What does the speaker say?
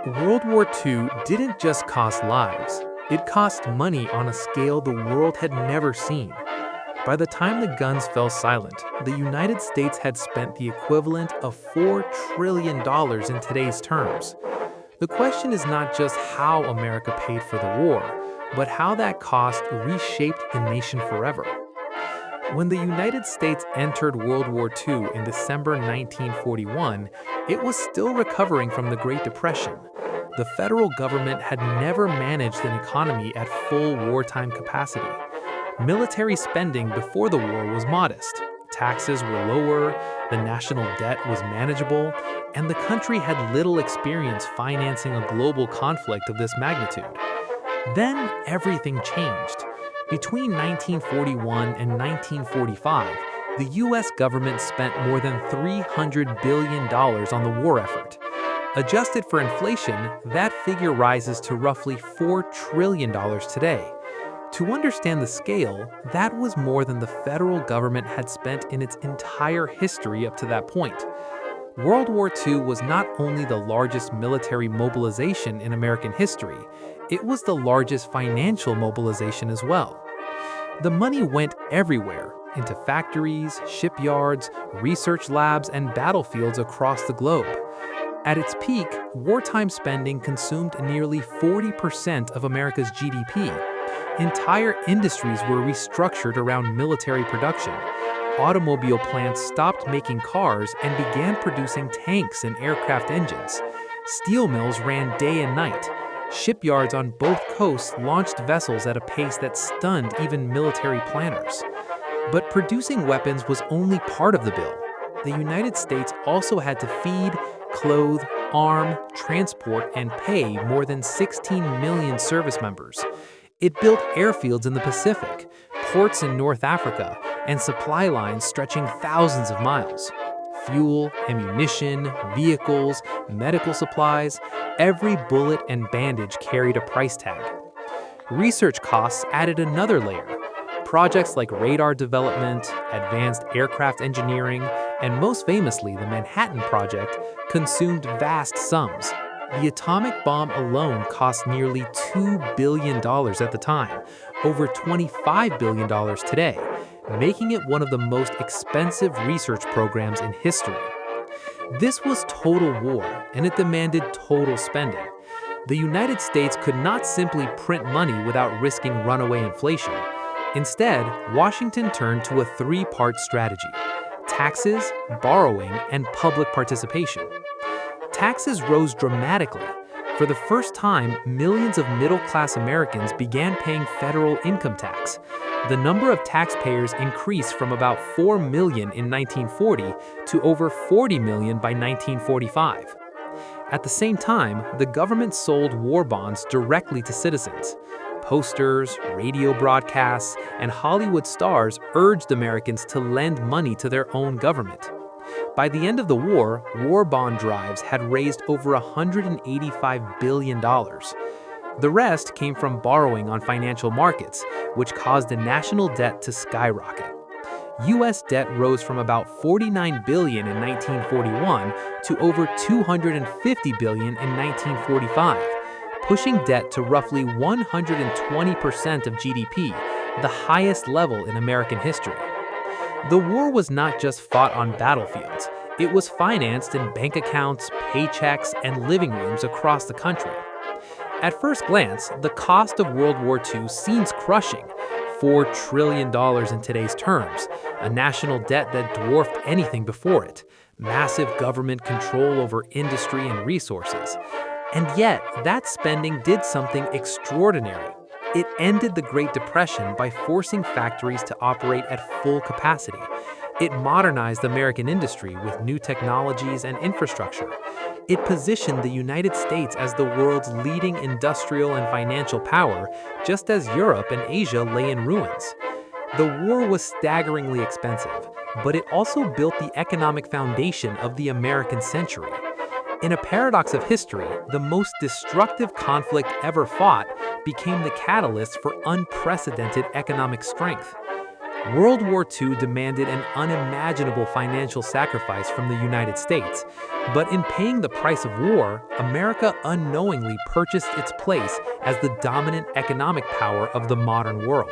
World War II didn't just cost lives, it cost money on a scale the world had never seen. By the time the guns fell silent, the United States had spent the equivalent of $4 trillion in today's terms. The question is not just how America paid for the war, but how that cost reshaped the nation forever. When the United States entered World War II in December 1941, it was still recovering from the Great Depression. The federal government had never managed an economy at full wartime capacity. Military spending before the war was modest. Taxes were lower, the national debt was manageable, and the country had little experience financing a global conflict of this magnitude. Then everything changed. Between 1941 and 1945, the U.S. government spent more than $300 billion on the war effort. Adjusted for inflation, that figure rises to roughly $4 trillion today. To understand the scale, that was more than the federal government had spent in its entire history up to that point. World War II was not only the largest military mobilization in American history, it was the largest financial mobilization as well. The money went everywhere, into factories, shipyards, research labs, and battlefields across the globe. At its peak, wartime spending consumed nearly 40% of America's GDP. Entire industries were restructured around military production. Automobile plants stopped making cars and began producing tanks and aircraft engines. Steel mills ran day and night. Shipyards on both coasts launched vessels at a pace that stunned even military planners. But producing weapons was only part of the bill. The United States also had to feed, clothe, arm, transport, and pay more than 16 million service members. It built airfields in the Pacific, ports in North Africa, and supply lines stretching thousands of miles. Fuel, ammunition, vehicles, medical supplies, every bullet and bandage carried a price tag. Research costs added another layer. Projects like radar development, advanced aircraft engineering, and most famously the Manhattan Project consumed vast sums. The atomic bomb alone cost nearly $2 billion at the time, over $25 billion today, making it one of the most expensive research programs in history. This was total war, and it demanded total spending. The United States could not simply print money without risking runaway inflation. Instead, Washington turned to a three-part strategy: taxes, borrowing, and public participation. Taxes rose dramatically. For the first time, millions of middle-class Americans began paying federal income tax. The number of taxpayers increased from about 4 million in 1940 to over 40 million by 1945. At the same time, the government sold war bonds directly to citizens. Posters, radio broadcasts, and Hollywood stars urged Americans to lend money to their own government. By the end of the war bond drives had raised over $185 billion. The rest came from borrowing on financial markets, which caused the national debt to skyrocket. U.S. debt rose from about $49 billion in 1941 to over $250 billion in 1945. Pushing debt to roughly 120% of GDP, the highest level in American history. The war was not just fought on battlefields, it was financed in bank accounts, paychecks, and living rooms across the country. At first glance, the cost of World War II seems crushing, $4 trillion in today's terms, a national debt that dwarfed anything before it, massive government control over industry and resources. And yet, that spending did something extraordinary. It ended the Great Depression by forcing factories to operate at full capacity. It modernized American industry with new technologies and infrastructure. It positioned the United States as the world's leading industrial and financial power, just as Europe and Asia lay in ruins. The war was staggeringly expensive, but it also built the economic foundation of the American century. In a paradox of history, the most destructive conflict ever fought became the catalyst for unprecedented economic strength. World War II demanded an unimaginable financial sacrifice from the United States, but in paying the price of war, America unknowingly purchased its place as the dominant economic power of the modern world.